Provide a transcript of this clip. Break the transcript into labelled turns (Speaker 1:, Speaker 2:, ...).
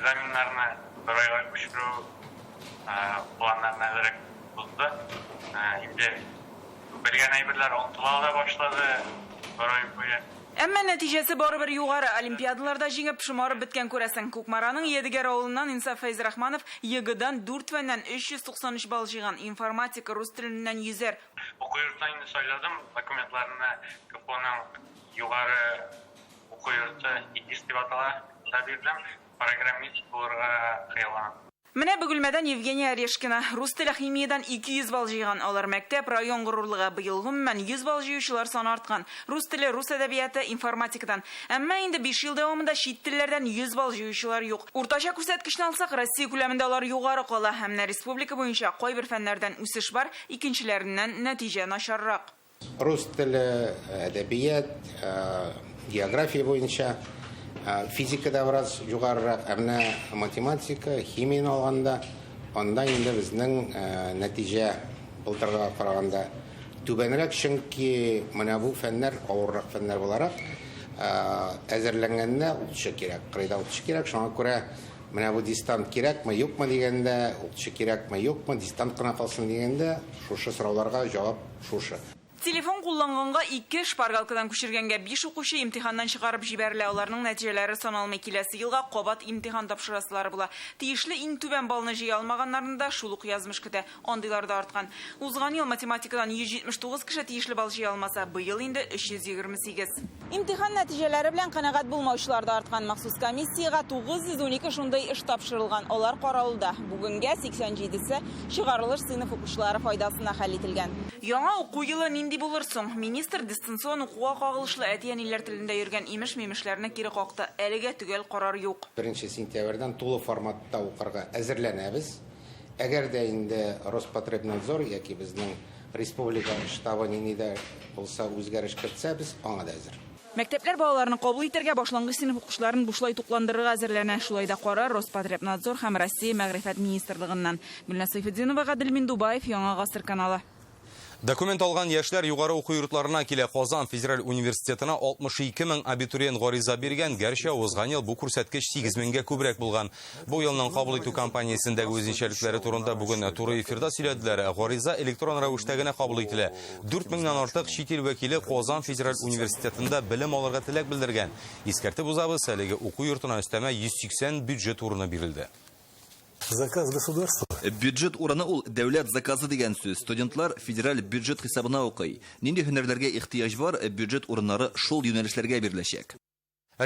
Speaker 1: экзаменнарына bir ayga көчүрүү пландарына керек болду. Инде билген айберлер онтула да башлады. Bir ay boyu.
Speaker 2: Әмма нәтижесі барыбер югары. Олимпиадаларда жеңіп шымарып біткен күрәсен. Көкмараның Едігер ауылынан Инсаф Файзрахманов егыдан 4 фәннән 393 бал жиған. Информатика, рус тілінен 100.
Speaker 1: Оқу йортына инде сайладым. Документларына КФОның югары оқу йорты ИТИС дип атала да бирдем. Программист булырга кыйлган.
Speaker 2: Менә Бөгелмәдән Евгения Орешкина рус теле химиядан 200 бал җыйган. Алар мәктәп район горурлыгы быел гомумән 100 бал җыючылар саны арткан. Рус теле, рус әдәбияты, информатикадан. Әмма инде 5 ел дәвамында чит телләрдән 100 бал җыючылар юк. Уртача күрсәткечне алсак, Россия күләмендә алар югары кала. Һәм республика буенча кайбер фәннәрдән үсеш бар, икенчеләреннән нәтиҗә начаррак.
Speaker 3: Рус теле, әдәбият, география буенча физикада біраз жоғарырақ, әміне математика, химияны алғанда, онда енді біздің нәтиже былтырға қарағанда түбәнірек, чөнки мына бұл фәннәр ауыррақ фәннәр боларақ әзірленгенде ұлтшы керек, қырайда ұлтшы керек, шоңа көре мына бұл дистант керек ме, юк ма дегенде, ұлтшы керек ме, юк ма, дистант қына қалсын дегенде, шушы сұрауларға жауап шушы.
Speaker 2: Телефон кулланганга 2 шпаргалкадан күчергәнгә 5 укучы имтиханнан чыгарып җибәрелә. Аларның нәтиҗәләре саналмый, киләсе елга кабат имтихан тапшырасылары була. Тиешле иң түбән балны җыя алмаганнарны да шул ук язмыш көтә. Андыйлар да арткан. Узган ел математикадан 179 кеше тиешле бал җыя алмаса, быел инде 328. Имтихан нәтиҗәләре белән канәгать булмаучылар да арткан. Махсус комиссияга 912 шундай эш тапшырылган. Алар каралуда. Бүгенгә 87се чыгарылыш сыйныф укучылары файдасына хәл ителгән. Яңа уку елы нинди булыр соң? Министр дистанцион укуга кагылышлы әти-әниләр телендә йөргән имеш-мимешләрне кире какты. Әлегә төгәл карар юк.
Speaker 3: 1 сентябрьдән тулы форматта укырга әзерләнәбез. Әгәр дә инде Роспотребнадзор яки безнең республика штабы нидә булса үзгәреш кертсә, без аңа да әзер.
Speaker 2: Мәктәпләр балаларны кабул итәргә башлангыч сыйныф укучыларын бушлай тукландырырга әзерләнә. Шулай да карар Роспотребнадзор һәм Россия мәгърифәт министрлыгыннан. Гөлназ Сайфетдинова, Гадел Миндубаев, Яңа гасыр каналы.
Speaker 4: Документ алган яшьләр югары уку йортларына килә. Казан федераль университетына 62 мең абитуриент гариза биргән, гәрчә узган ел бу күрсәткеч 8 меңгә күбрәк булган. Бу елның кабул итү кампаниясендәге үзенчәлекләре турында бүген туры эфирда сөйләделәр. Гариза электрон рәвештә генә кабул ителә. 4 меңнән артык чит ил вәкиле Казан федераль университетында белем алырга теләк белдергән. Искәртеп узабыз, әлеге уку йортына өстәмә 180 бюджет урыны бирелде.
Speaker 5: Заказ государства.
Speaker 6: Бюджет урыны ул дәүләт заказы дигән сүз. Студентлар федераль бюджет хисабына укый. Нинди һөнәрләргә ихтыяҗ бар, бюджет урыннары шул юнәлешләргә биреләчәк.